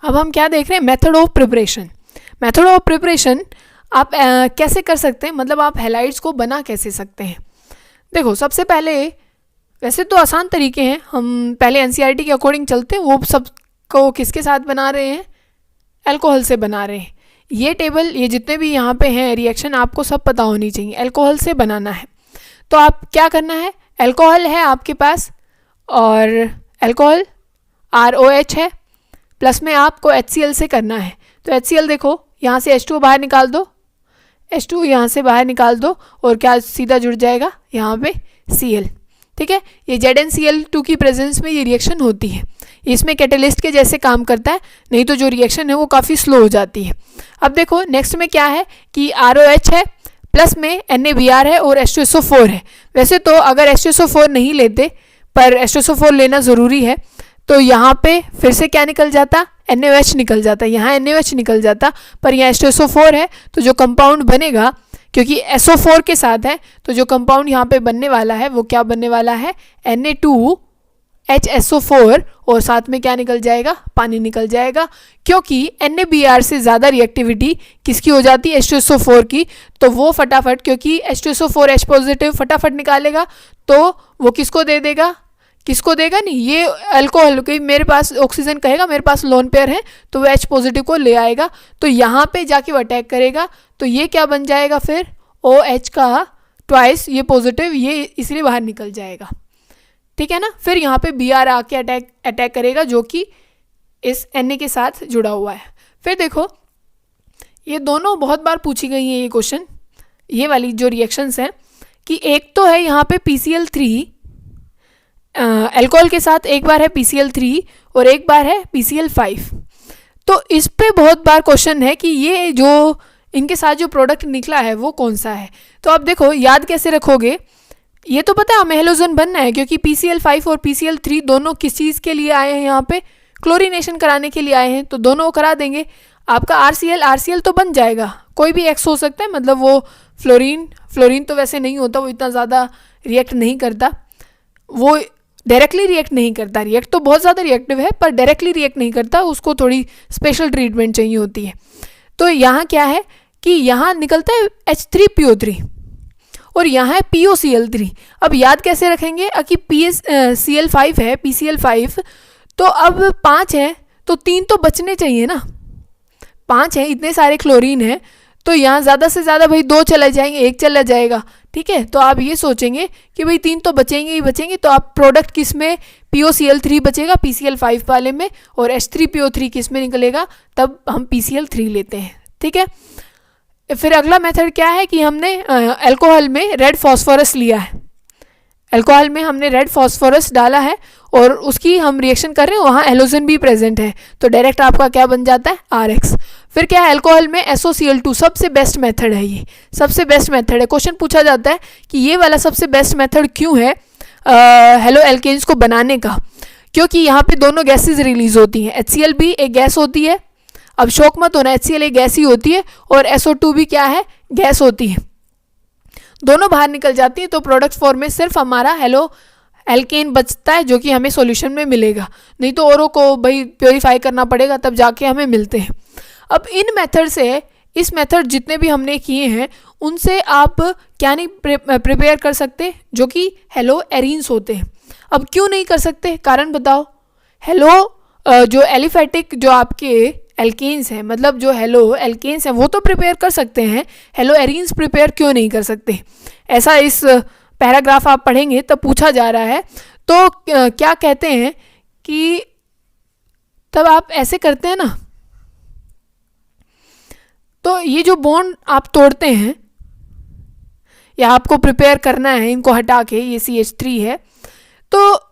अब हम क्या देख रहे हैं, method of preparation. Method of preparation आप कैसे कर सकते हैं, मतलब आप हैलाइड्स को बना कैसे सकते हैं। देखो सबसे पहले, वैसे तो आसान तरीके हैं, हम पहले एनसीईआरटी के अकॉर्डिंग चलते हैं। वो सब को किसके साथ बना रहे हैं, अल्कोहल से बना रहे हैं। ये टेबल, ये जितने भी यहाँ पे हैं रिएक्शन आपको सब पता होनी चाहिए। अल्कोहल से बनाना है तो आप क्या करना है, अल्कोहल है आपके पास और अल्कोहल ROH है, प्लस में आपको HCl से करना है। तो HCl देखो यहाँ से H2 बाहर निकाल दो, H2 यहाँ से बाहर निकाल दो और क्या सीधा जुड़ जाएगा यहाँ पे Cl। ठीक है, ये ZnCl2 की प्रेजेंस में ये रिएक्शन होती है। इसमें कैटेलिस्ट के जैसे काम करता है, नहीं तो जो रिएक्शन है वो काफ़ी स्लो हो जाती है। अब देखो नेक्स्ट में क्या है कि ROH है, प्लस में NaBr है और H2SO4 है। वैसे तो अगर H2SO4 नहीं लेते पर H2SO4 लेना ज़रूरी है, तो यहाँ पे फिर से क्या निकल जाता, NaOH निकल जाता, यहाँ NaOH निकल जाता, पर यहाँ H2SO4 है तो जो कंपाउंड बनेगा, क्योंकि SO4 के साथ है, तो जो कंपाउंड यहाँ पे बनने वाला है वो क्या बनने वाला है, Na2HSO4 और साथ में क्या निकल जाएगा, पानी निकल जाएगा। क्योंकि NaBr से ज़्यादा रिएक्टिविटी किसकी हो जाती है, H2SO4 की, तो वो फटाफट, क्योंकि H2SO4 H पॉजिटिव फटाफट निकालेगा तो वो किसको दे देगा, किसको देगा नहीं, ये अल्कोहल की, मेरे पास ऑक्सीजन कहेगा मेरे पास लोन पेयर है तो वो H पॉजिटिव को ले आएगा, तो यहाँ पे जाके वो अटैक करेगा, तो ये क्या बन जाएगा फिर, OH का ट्वाइस ये पॉजिटिव, ये इसलिए बाहर निकल जाएगा। ठीक है ना, फिर यहाँ पे Br आके अटैक करेगा जो कि इस Na के साथ जुड़ा हुआ है। फिर देखो ये दोनों बहुत बार पूछी गई हैं ये क्वेश्चन, ये वाली जो रिएक्शंस हैं, कि एक तो है यहाँ पे PCl3 अल्कोहल के साथ, एक बार है PCl3 और एक बार है PCl5। तो इस पे बहुत बार क्वेश्चन है कि ये जो इनके साथ जो प्रोडक्ट निकला है वो कौन सा है। तो आप देखो याद कैसे रखोगे, ये तो पता है हमें हेलोजन बनना है, क्योंकि PCl5 और PCl3 दोनों किस चीज़ के लिए आए हैं, यहाँ पे क्लोरीनेशन कराने के लिए आए हैं, तो दोनों करा देंगे। आपका RCl तो बन जाएगा, कोई भी X हो सकता है, मतलब वो फ्लोरीन तो वैसे नहीं होता, वो इतना ज़्यादा रिएक्ट नहीं करता, वो डायरेक्टली रिएक्ट नहीं करता, रिएक्ट तो बहुत ज़्यादा रिएक्टिव है पर डायरेक्टली रिएक्ट नहीं करता, उसको थोड़ी स्पेशल ट्रीटमेंट चाहिए होती है। तो यहाँ क्या है कि यहाँ निकलता है H3PO3 और यहाँ है POCl3। अब याद कैसे रखेंगे कि Cl5 है, PCl5, तो अब 5 है तो 3 तो बचने चाहिए ना, 5 है, इतने सारे क्लोरीन है, तो यहाँ ज़्यादा से ज़्यादा भाई 2 चले जाएंगे, 1 चला जाएगा। ठीक है, तो आप ये सोचेंगे कि भाई 3 तो बचेंगे ही बचेंगे, तो आप प्रोडक्ट किस में, POCl3 बचेगा PCl5 वाले में, और H3PO3 किस में निकलेगा, तब हम PCl3 लेते हैं। ठीक है, फिर अगला मेथड क्या है कि हमने अल्कोहल में रेड फॉस्फोरस लिया है, अल्कोहल में हमने रेड फॉस्फोरस डाला है और उसकी हम रिएक्शन कर रहे हैं, वहाँ हेलोजन भी प्रेजेंट है, तो डायरेक्ट आपका क्या बन जाता है, RX। फिर क्या है, अल्कोहल में SOCl2 सबसे बेस्ट मेथड है, ये सबसे बेस्ट मेथड है। क्वेश्चन पूछा जाता है कि ये वाला सबसे बेस्ट मेथड क्यों है हेलो एल्केन्स को बनाने का, क्योंकि यहाँ पे दोनों गैसेज रिलीज होती हैं, HCl भी एक गैस होती है, अब शौक मत होना, HCl एक गैस ही होती है, और SO2 भी क्या है, गैस होती है, दोनों बाहर निकल जाती है, तो प्रोडक्ट फॉर्म में सिर्फ हमारा हेलो एल्केन बचता है जो कि हमें सॉल्यूशन में मिलेगा, नहीं तो औरों को भाई प्योरीफाई करना पड़ेगा तब जाके हमें मिलते हैं। अब इन मेथड से, इस मेथड जितने भी हमने किए हैं उनसे आप क्या नहीं प्रिपेयर कर सकते, जो कि हेलो एरीन्स होते हैं। अब क्यों नहीं कर सकते, कारण बताओ। हेलो जो एलिफेटिक जो आपके एल्केन्स हैं, मतलब जो हेलो एल्केन्स हैं वो तो प्रिपेयर कर सकते हैं, हेलो एरीन्स प्रिपेयर क्यों नहीं कर सकते, ऐसा इस पैराग्राफ आप पढ़ेंगे तब पूछा जा रहा है। तो क्या कहते हैं कि तब आप ऐसे करते हैं ना, तो ये जो बॉन्ड आप तोड़ते हैं या आपको प्रिपेयर करना है, इनको हटा के, ये CH3 है, तो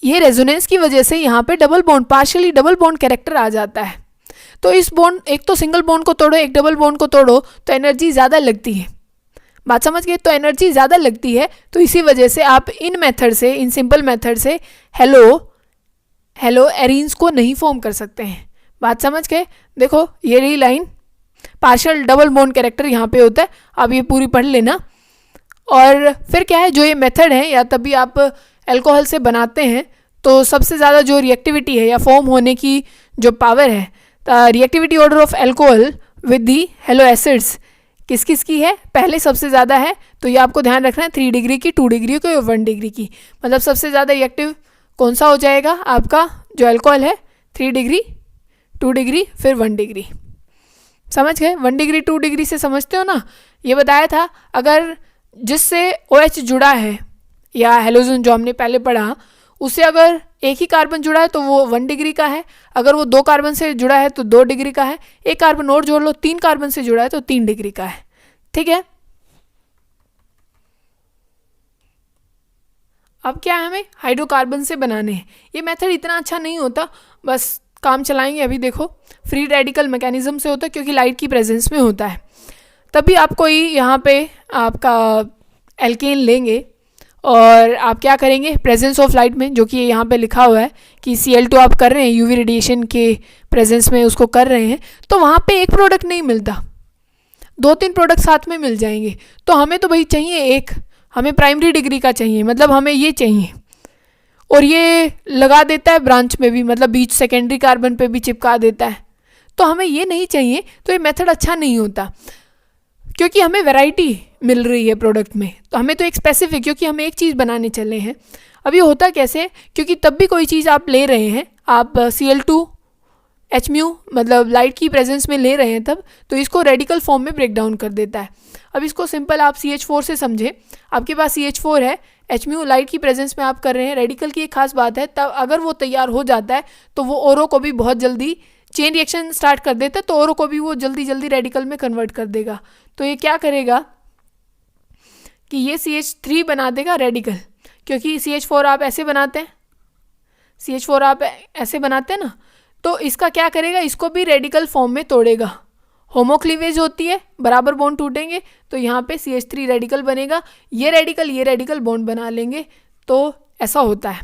ये रेजोनेंस की वजह से यहाँ पे double bond, partially double bond character आ जाता है। तो इस बॉन्ड, एक तो सिंगल बॉन्ड को तोड़ो, एक डबल बॉन्ड को तोड़ो, तो एनर्जी ज़्यादा लगती है, बात समझ गए, तो एनर्जी ज़्यादा लगती है, तो इसी वजह से आप इन मेथड से, इन सिंपल मेथड से हेलो एरीन्स को नहीं फॉर्म कर सकते हैं, बात समझ गए। देखो ये रही line, partial double bond character यहाँ पे होता है, आप ये पूरी पढ़ लेना। और फिर क्या है, जो ये मेथड है, या तभी आप अल्कोहल से बनाते हैं तो सबसे ज़्यादा जो रिएक्टिविटी है या फॉर्म होने की जो पावर है, reactivity order of alcohol with the hello acids किस किस की है, पहले सबसे ज़्यादा है, तो ये आपको ध्यान रखना है 3 डिग्री की, 2 डिग्री की और 1 डिग्री की। मतलब सबसे ज़्यादा रिएक्टिव कौन सा हो जाएगा आपका जो अल्कोहल है, 3 डिग्री, 2 डिग्री, फिर 1 डिग्री। समझ गए? 1 डिग्री 2 डिग्री से समझते हो ना। ये बताया था अगर जिससे OH जुड़ा है या हेलोजन जो हमने पहले पढ़ा, उससे अगर एक ही कार्बन जुड़ा है तो वो 1 डिग्री का है, अगर वो 2 कार्बन से जुड़ा है तो 2 डिग्री का है, एक कार्बन और जोड़ लो 3 कार्बन से जुड़ा है तो 3 डिग्री का है। ठीक है, अब क्या है, हमें हाइड्रोकार्बन से बनाने हैं। ये मेथड इतना अच्छा नहीं होता, बस काम चलाएंगे। अभी देखो फ्री रेडिकल मैकेनिज्म से होता है क्योंकि लाइट की प्रेजेंस में होता है। तभी आप कोई यहाँ पे आपका एल्केन लेंगे और आप क्या करेंगे, प्रेजेंस ऑफ लाइट में, जो कि यहाँ पे लिखा हुआ है कि Cl2 आप कर रहे हैं यूवी रेडिएशन के प्रेजेंस में उसको कर रहे हैं, तो वहाँ पे एक प्रोडक्ट नहीं मिलता, 2-3 प्रोडक्ट साथ में मिल जाएंगे। तो हमें तो भाई चाहिए एक, हमें प्राइमरी डिग्री का चाहिए, मतलब हमें ये चाहिए, और ये लगा देता है ब्रांच में भी, मतलब बीच सेकेंडरी कार्बन पे भी चिपका देता है, तो हमें ये नहीं चाहिए। तो ये मेथड अच्छा नहीं होता क्योंकि हमें वैरायटी मिल रही है प्रोडक्ट में, तो हमें तो एक स्पेसिफिक, क्योंकि हम एक चीज़ बनाने चले हैं। अब ये होता कैसे, क्योंकि तब भी कोई चीज़ आप ले रहे हैं, आप Cl2 Hμ मतलब लाइट की प्रेजेंस में ले रहे हैं तब, तो इसको रेडिकल फॉर्म में ब्रेक डाउन कर देता है। अब इसको सिंपल आप CH4 से समझें, आपके पास CH4 है, Hμ लाइट की प्रेजेंस में आप कर रहे हैं। रेडिकल की एक खास बात है, तब अगर वो तैयार हो जाता है तो वो ओरो को भी बहुत जल्दी चेन रिएक्शन स्टार्ट कर देता है, तो ओरो को भी वो जल्दी जल्दी रेडिकल में कन्वर्ट कर देगा। तो ये क्या करेगा कि ये CH3 बना देगा रेडिकल, क्योंकि CH4 आप ऐसे बनाते हैं, CH4 आप ऐसे बनाते हैं ना, तो इसका क्या करेगा, इसको भी रेडिकल फॉर्म में तोड़ेगा। होमोक्लीवेज होती है, बराबर बॉन्ड टूटेंगे, तो यहाँ पे CH3 रेडिकल बनेगा, ये रेडिकल बॉन्ड बना लेंगे, तो ऐसा होता है।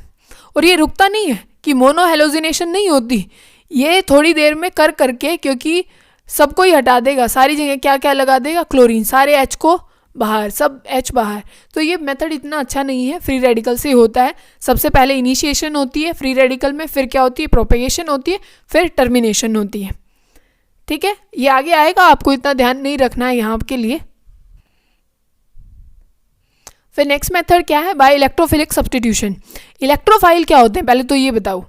और ये रुकता नहीं है कि मोनो हेलोजिनेशन नहीं होती, ये थोड़ी देर में कर करके, क्योंकि सबको ही हटा देगा, सारी जगह क्या क्या लगा देगा, क्लोरीन, सारे H को बाहर, सब H बाहर। तो ये मेथड इतना अच्छा नहीं है, फ्री रेडिकल से होता है। सबसे पहले इनिशिएशन होती है फ्री रेडिकल में, फिर क्या होती है, प्रोपेगेशन होती है, फिर टर्मिनेशन होती है। ठीक है, ये आगे आएगा, आपको इतना ध्यान नहीं रखना है यहाँ के लिए। फिर नेक्स्ट मेथड क्या है, बाय इलेक्ट्रोफिलिक सब्स्टिट्यूशन। इलेक्ट्रोफाइल क्या होते हैं, पहले तो ये बताओ।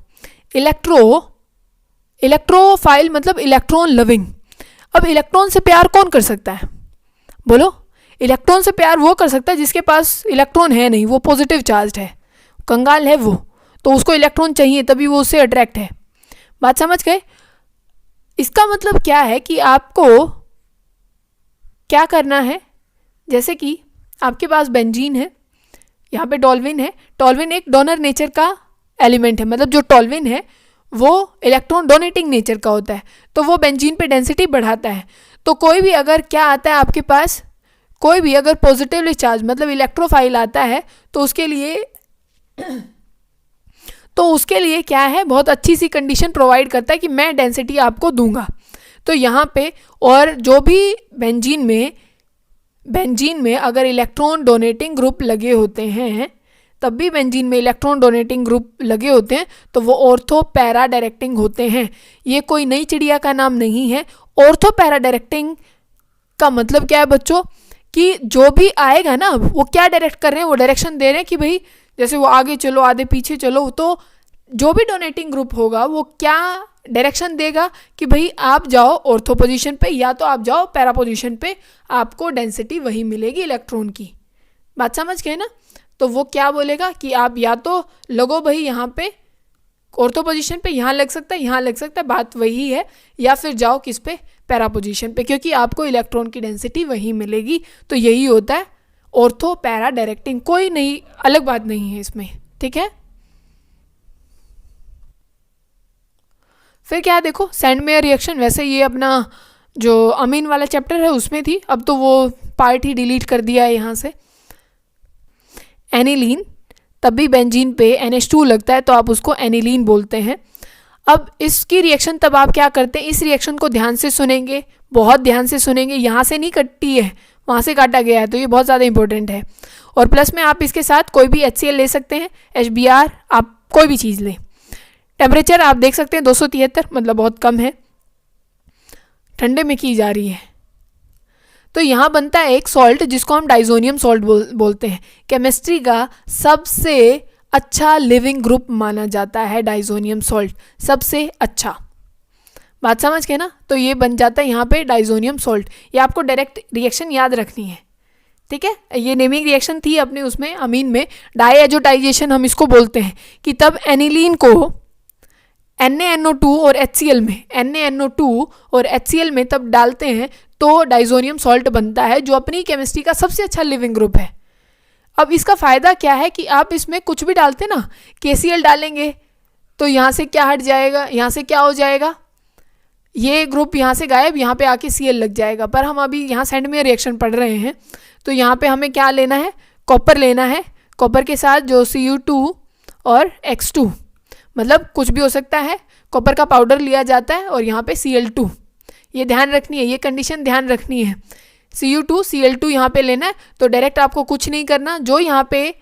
इलेक्ट्रोफाइल मतलब इलेक्ट्रॉन लविंग। अब इलेक्ट्रॉन से प्यार कौन कर सकता है, बोलो? इलेक्ट्रॉन से प्यार वो कर सकता है जिसके पास इलेक्ट्रॉन है नहीं, वो पॉजिटिव चार्ज है, कंगाल है वो, तो उसको इलेक्ट्रॉन चाहिए, तभी वो उससे अट्रैक्ट है। बात समझ गए? इसका मतलब क्या है कि आपको क्या करना है, जैसे कि आपके पास बेंजीन है, यहाँ पे टॉल्विन है। टॉल्विन एक डोनर नेचर का एलिमेंट है, मतलब जो टॉल्विन है वो इलेक्ट्रॉन डोनेटिंग नेचर का होता है, तो वो बेंजीन पे डेंसिटी बढ़ाता है। तो कोई भी अगर क्या आता है आपके पास, कोई भी अगर पॉजिटिवली चार्ज मतलब इलेक्ट्रोफाइल आता है, तो उसके लिए क्या है, बहुत अच्छी सी कंडीशन प्रोवाइड करता है कि मैं डेंसिटी आपको दूंगा। तो यहाँ पे, और जो भी बेंजीन में अगर इलेक्ट्रॉन डोनेटिंग ग्रुप लगे होते हैं, तब भी बेंजीन में इलेक्ट्रॉन डोनेटिंग ग्रुप लगे होते हैं, तो वो ऑर्थो पैरा डायरेक्टिंग होते हैं। ये कोई नई चिड़िया का नाम नहीं है। ऑर्थो पैरा डायरेक्टिंग का मतलब क्या है बच्चों, कि जो भी आएगा ना, वो क्या डायरेक्ट कर रहे हैं, वो डायरेक्शन दे रहे हैं कि भाई जैसे वो आगे चलो, आधे पीछे चलो, तो जो भी डोनेटिंग ग्रुप होगा वो क्या डायरेक्शन देगा कि भाई आप जाओ ऑर्थो पोजीशन पे या तो आप जाओ पैरा पोजीशन पे, आपको डेंसिटी वही मिलेगी इलेक्ट्रॉन की। बात समझ गए ना? तो वो क्या बोलेगा कि आप या तो लगो भाई यहाँ पे ऑर्थो पोजीशन पे, यहाँ लग सकता है, यहाँ लग सकता है, बात वही है, या फिर जाओ किस पे, पैरा पोजीशन पे, क्योंकि आपको इलेक्ट्रॉन की डेंसिटी वही मिलेगी। तो यही होता है ऑर्थो पैरा डायरेक्टिंग, कोई नई अलग बात नहीं है इसमें। ठीक है, फिर क्या देखो, सैंडमेयर रिएक्शन। वैसे ये अपना जो अमीन वाला चैप्टर है उसमें थी, अब तो वो पार्ट ही डिलीट कर दिया है यहाँ से। एनिलीन, तब भी बेंजीन पे NH2 लगता है तो आप उसको एनिलीन बोलते हैं। अब इसकी रिएक्शन तब आप क्या करते हैं, इस रिएक्शन को ध्यान से सुनेंगे, बहुत ध्यान से सुनेंगे, यहाँ से नहीं कटती है, वहाँ से काटा गया है, तो ये बहुत ज़्यादा इंपॉर्टेंट है। और प्लस में आप इसके साथ कोई भी HCl ले सकते हैं, HBr, आप कोई भी चीज़ लें। टेम्परेचर आप देख सकते हैं 273, मतलब बहुत कम है। ठंडे में की जा रही है। तो यहाँ बनता है एक सॉल्ट जिसको हम डाइजोनियम सॉल्ट बोलते हैं। केमिस्ट्री का सबसे अच्छा लिविंग ग्रुप माना जाता है डाइजोनियम सॉल्ट, सबसे अच्छा। बात समझ गए ना? तो ये बन जाता है यहाँ पे डाइजोनियम सॉल्ट। ये आपको डायरेक्ट रिएक्शन याद रखनी है, ठीक है। ये नेमिंग रिएक्शन थी अपने उसमें अमीन में, डाईएजोटाइजेशन हम इसको बोलते हैं, कि तब एनिलीन को NaNO2 और HCl में, NaNO2 और HCl में तब डालते हैं तो डाइजोनियम सॉल्ट बनता है, जो अपनी केमिस्ट्री का सबसे अच्छा लिविंग ग्रुप है। अब इसका फ़ायदा क्या है कि आप इसमें कुछ भी डालते ना, KCl डालेंगे तो यहाँ से क्या हट जाएगा, यहाँ से क्या हो जाएगा, ये ग्रुप यहाँ से गायब, यहाँ पे आके Cl लग जाएगा। पर हम अभी यहाँ सेंडमेयर रिएक्शन पढ़ रहे हैं, तो यहाँ पे हमें क्या लेना है, कॉपर लेना है। कॉपर के साथ जो Cu2 और X2, मतलब कुछ भी हो सकता है, कॉपर का पाउडर लिया जाता है और यहाँ पे Cl2। ये ध्यान रखनी है, ये कंडीशन ध्यान रखनी है। Cu2 Cl2 यहाँ पे लेना है। तो डायरेक्ट आपको कुछ नहीं करना, जो यहाँ पे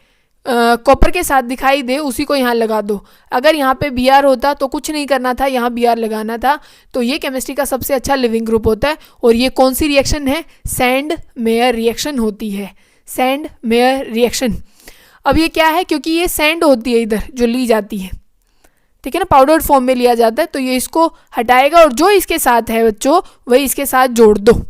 कॉपर के साथ दिखाई दे उसी को यहाँ लगा दो। अगर यहाँ पे Br होता तो कुछ नहीं करना था, यहाँ Br लगाना था। तो ये केमिस्ट्री का सबसे अच्छा लिविंग ग्रुप होता है। और ये कौन सी रिएक्शन है, सैंड मेयर रिएक्शन होती है, सैंड मेयर रिएक्शन। अब ये क्या है, क्योंकि ये सैंड होती है इधर जो ली जाती है, ठीक है ना, पाउडर्ड फॉर्म में लिया जाता है, तो ये इसको हटाएगा और जो इसके साथ है बच्चों वही इसके साथ जोड़ दो।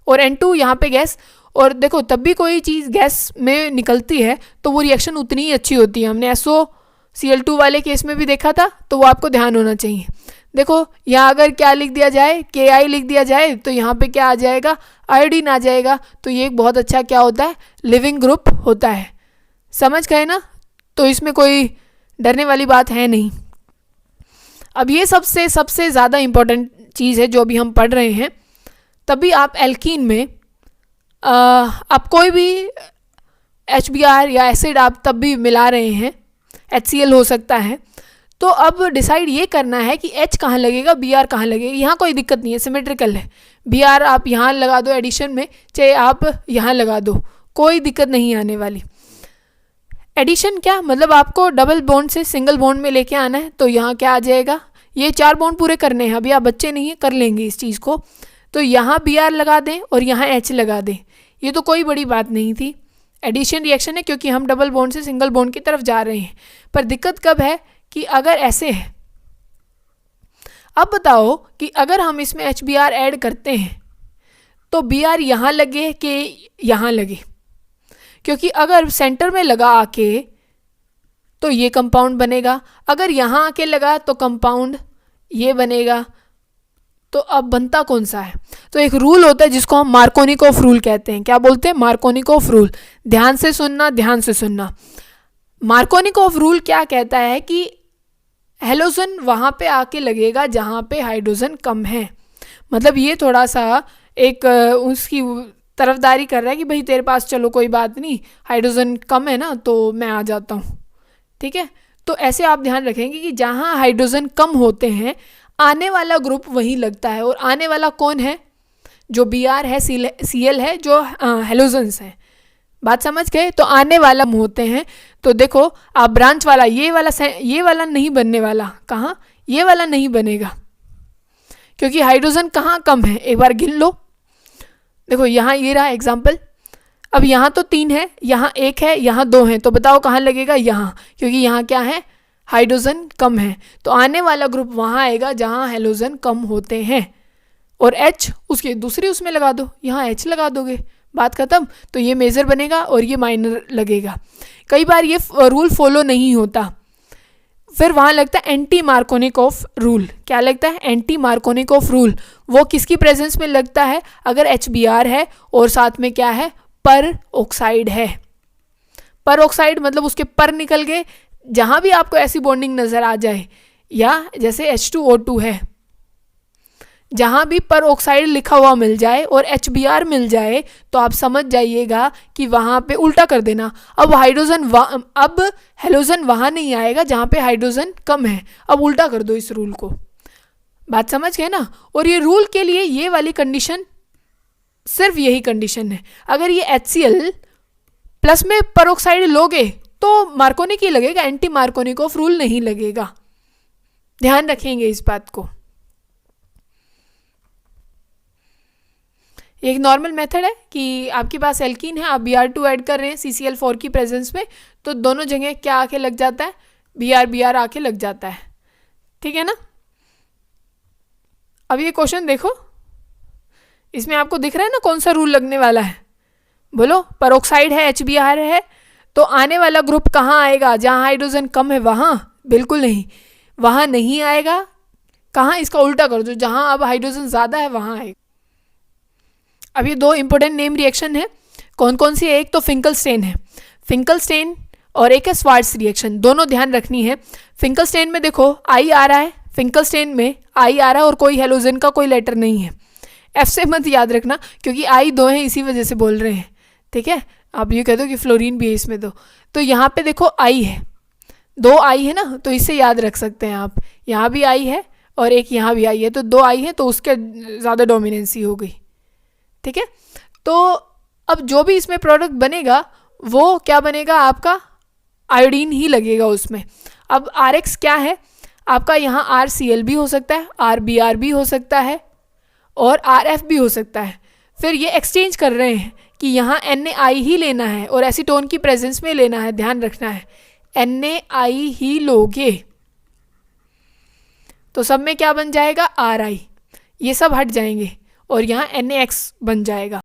और N2 यहाँ पे गैस, और देखो तब भी कोई चीज़ गैस में निकलती है तो वो रिएक्शन उतनी ही अच्छी होती है। हमने SOCl2 वाले केस में भी देखा था, तो वो आपको ध्यान होना चाहिए। देखो यहाँ अगर क्या लिख दिया जाए, Ki लिख दिया जाए, तो यहाँ पे क्या आ जाएगा, आयोडीन आ जाएगा। तो ये एक बहुत अच्छा क्या होता है, लिविंग ग्रुप होता है। समझ गए ना? तो इसमें कोई डरने वाली बात है नहीं। अब ये सबसे ज़्यादा इम्पोर्टेंट चीज़ है जो अभी हम पढ़ रहे हैं। तभी आप एल्कीन में आप कोई भी HBr या एसिड आप तब भी मिला रहे हैं, HCl हो सकता है। तो अब डिसाइड ये करना है कि H कहाँ लगेगा, Br कहाँ लगेगा। यहाँ कोई दिक्कत नहीं है, सिमेट्रिकल है। Br आप यहाँ लगा दो एडिशन में, चाहे आप यहाँ लगा दो, कोई दिक्कत नहीं आने वाली। एडिशन क्या मतलब, आपको डबल बॉन्ड से सिंगल बॉन्ड में लेके आना है। तो यहाँ क्या आ जाएगा, ये 4 बॉन्ड पूरे करने हैं। अभी आप बच्चे नहीं हैं, कर लेंगे इस चीज़ को। तो यहाँ Br लगा दें और यहाँ H लगा दें, ये तो कोई बड़ी बात नहीं थी। एडिशन रिएक्शन है क्योंकि हम डबल बॉन्ड से सिंगल बॉन्ड की तरफ जा रहे हैं। पर दिक्कत कब है कि अगर ऐसे है, अब बताओ कि अगर हम इसमें HBr ऐड करते हैं तो Br यहाँ लगे कि यहाँ लगे, क्योंकि अगर सेंटर में लगा आके तो ये कंपाउंड बनेगा, अगर यहाँ आके लगा तो कंपाउंड ये बनेगा। तो अब बनता कौन सा है, तो एक रूल होता है जिसको हम मार्कोनिकोफ रूल कहते हैं। क्या बोलते हैं, मार्कोनिकोफ रूल। ध्यान से सुनना, ध्यान से सुनना। मार्कोनिकोफ रूल क्या कहता है कि हेलोजन वहाँ पे आके लगेगा जहाँ पे हाइड्रोजन कम है। मतलब ये थोड़ा सा एक उसकी तरफदारी कर रहा है कि भाई तेरे पास चलो कोई बात नहीं, हाइड्रोजन कम है ना तो मैं आ जाता हूँ, ठीक है। तो ऐसे आप ध्यान रखेंगे कि जहाँ हाइड्रोजन कम होते हैं आने वाला ग्रुप वहीं लगता है। और आने वाला कौन है, जो Br है, Cl है, जो हेलोजन्स हैं। बात समझ गए? तो आने वाला होते हैं। तो देखो आप ब्रांच वाला ये वाला नहीं बनने वाला, कहाँ, ये वाला नहीं बनेगा, क्योंकि हाइड्रोजन कहाँ कम है, एक बार गिन लो। देखो यहाँ ये रहा एग्जाम्पल। अब यहाँ तो 3 है, यहाँ 1 है, यहाँ 2 है, तो बताओ कहाँ लगेगा, यहाँ, क्योंकि यहाँ क्या है, हाइड्रोजन कम है। तो आने वाला ग्रुप वहाँ आएगा जहाँ हेलोजन कम होते हैं। और H उसके दूसरी उसमें लगा दो, यहाँ H लगा दोगे, बात खत्म। तो ये मेजर बनेगा और ये माइनर लगेगा। कई बार ये रूल फॉलो नहीं होता, फिर वहाँ लगता है एंटी मार्कोनिकोफ रूल। क्या लगता है, एंटी मार्कोनिकोफ रूल। वो किसकी प्रेजेंस में लगता है, अगर HBr है और साथ में क्या है, पर ऑक्साइड है। पर ऑक्साइड मतलब उसके पर निकल गए, जहाँ भी आपको ऐसी बॉन्डिंग नज़र आ जाए, या जैसे H2O2 है, जहाँ भी पर ऑक्साइड लिखा हुआ मिल जाए और HBr मिल जाए तो आप समझ जाइएगा कि वहाँ पे उल्टा कर देना। अब हेलोजन वहाँ नहीं आएगा जहाँ पे हाइड्रोजन कम है, अब उल्टा कर दो इस रूल को। बात समझ गए ना? और ये रूल के लिए ये वाली कंडीशन, सिर्फ यही कंडीशन है। अगर ये HCl प्लस में पर ऑक्साइड लोगे तो मार्कोनिक ही लगेगा, एंटी मार्कोनिकोफ रूल नहीं लगेगा। ध्यान रखेंगे इस बात को। ये एक नॉर्मल मेथड है कि आपके पास एल्कीन है, आप Br2 ऐड कर रहे हैं CCl4 की प्रेजेंस में, तो दोनों जगह क्या आके लग जाता है, Br आके लग जाता है, ठीक है ना। अब ये क्वेश्चन देखो, इसमें आपको दिख रहा है ना कौन सा रूल लगने वाला है, बोलो। पेरोक्साइड है, HBr है, तो आने वाला ग्रुप कहाँ आएगा, जहाँ हाइड्रोजन कम है वहाँ, बिल्कुल नहीं, वहाँ नहीं आएगा। कहाँ, इसका उल्टा कर दो, जहाँ अब हाइड्रोजन ज़्यादा है वहाँ आएगा। अब ये दो इंपॉर्टेंट नेम रिएक्शन है, कौन कौन सी है, एक तो फिंकलस्टेन है, फिंकलस्टेन, और एक है स्वार्ट्स रिएक्शन, दोनों ध्यान रखनी है। फिंकलस्टेन में देखो आई आ रहा है, फिंकलस्टेन में आई आ रहा है और कोई हेलोजन का कोई लेटर नहीं है। एफ से मत याद रखना क्योंकि आई दो है, इसी वजह से बोल रहे हैं, ठीक है। आप ये कह दो कि फ्लोरीन भी है इसमें दो, तो यहाँ पे देखो आई है, दो आई है ना, तो इससे याद रख सकते हैं आप, यहाँ भी आई है और एक यहाँ भी आई है, तो दो आई है, तो उसके ज़्यादा डोमिनेंसी हो गई, ठीक है। तो अब जो भी इसमें प्रोडक्ट बनेगा वो क्या बनेगा, आपका आयोडीन ही लगेगा उसमें। अब RX क्या है आपका, यहाँ RCl भी हो सकता है, RBr भी हो सकता है और RF भी हो सकता है। फिर ये एक्सचेंज कर रहे हैं कि यहाँ NaI ही लेना है और एसीटोन की प्रेजेंस में लेना है, ध्यान रखना है, NaI ही लोगे तो सब में क्या बन जाएगा, Ri, ये सब हट जाएंगे और यहाँ NaX बन जाएगा।